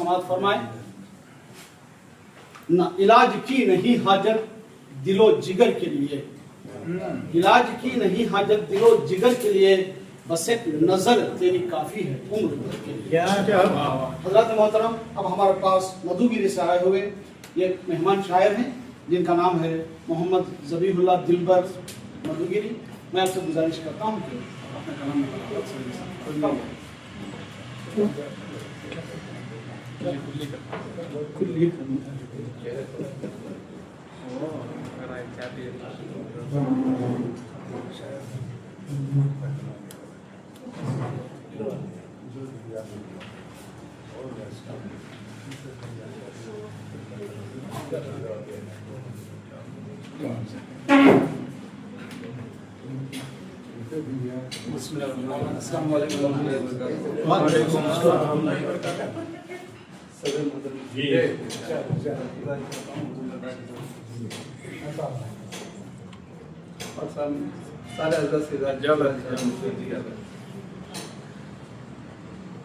समात फरमाए। न इलाज की नहीं हाजत दिलो जिगर के लिए, इलाज की नहीं हाजत दिलो जिगर के लिए, बस एक नजर तेरी काफी है उम्र भर के लिए। हजरत मोहतरम, अब हमारे पास मधुगिरी से आए हुए ये मेहमान शायर हैं जिनका नाम है मोहम्मद ज़बीहुल्लाह दिलबर मधुगिरी। मैं आपसे गुजारिश करता हूँ कि अपना कलाम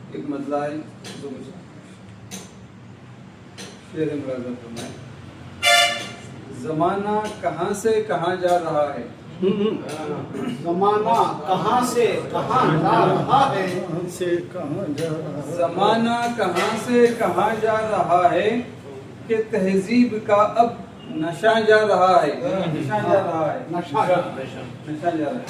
एक मतला है जो मुझे शेर मुलाज़ा फरमाए। ज़माना कहाँ से कहाँ जा रहा है, ज़माना कहाँ से कहाँ जा रहा है, ज़माना कहाँ से कहाँ जा रहा है कि तहजीब का अब नशा जा रहा है, नशा जा रहा है, नशा जा रहा है।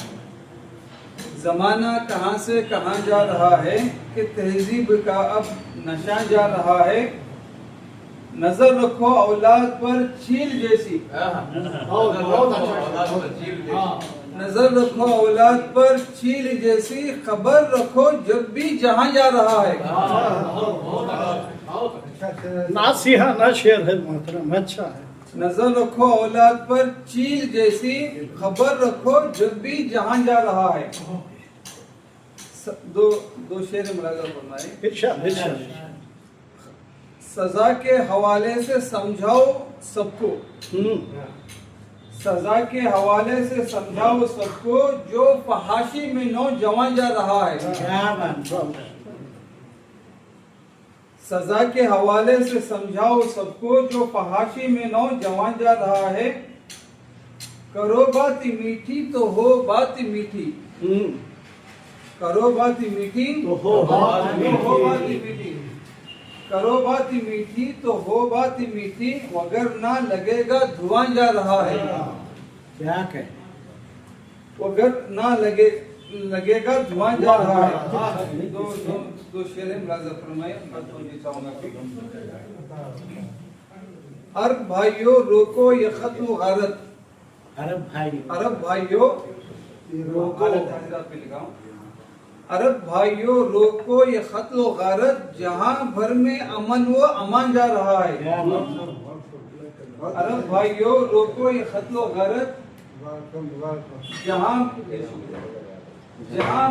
ज़माना कहाँ से कहाँ जा रहा है कि तहजीब का अब नशा जा रहा है। नजर रखो औलाद पर चील जैसी, नजर रखो औलाद पर चील जैसी, खबर रखो जब भी जहाँ जा रहा है। नासिहा ना शेर है मोहतरम, अच्छा है। नजर रखो औलाद पर चील जैसी, खबर रखो जब भी जहाँ जा रहा है। दो शेर मुलाज़ा फरमाए। इरशाद इरशाद। सजा के हवाले से समझाओ सबको, सजा के हवाले से समझाओ सबको, जो फहाशी में नौजवान जा रहा है। सजा के हवाले से समझाओ सबको, जो फहाशी में नौजवान जा रहा है। करो बात मीठी तो हो बात मीठी, करो बात मीठी तो हो बात मीठी, करो बात मीठी तो हो बात मीठी, मगर ना लगेगा धुआं जा रहा है। क्या कहे, मगर ना लगेगा धुआं जा रहा है। दो शेर मुलाज़ा फरमाए। अरब भाइयों रोको ये खत्म गारत, अरब भाइयों रोको, अरब भाइयों रोको ये क़त्ल व गारत, जहां भर में अमन व अमान जा रहा है। अरब भाइयों रोको ये क़त्ल व गारत, जहां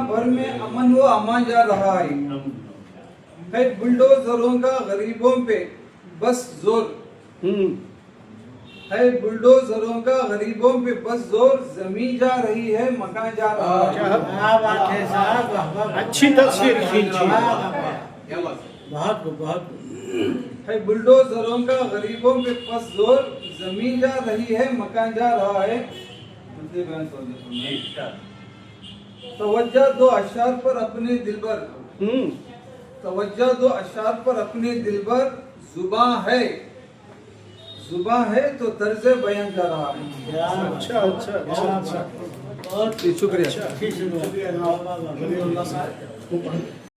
भर में अमन व अमान जा रहा है। बुलडोजरों का गरीबों पे बस जोर, है बुलडोजरों का गरीबों पे बस जोर, जमीन जा रही है मकान जा रहा है। अच्छी तस्वीर खींची, बहुत है बुलडोजरों का गरीबों पे बस जोर, जमीन जा रही है मकान जा रहा है। तवज्जो दो अशार पर अपने दिलबर, तवज्जो दो अशार पर अपने दिलबर, जुबां है तो तर्ज बयान जा रहा है। अच्छा अच्छा अच्छा, शुक्रिया। शुक्रिया।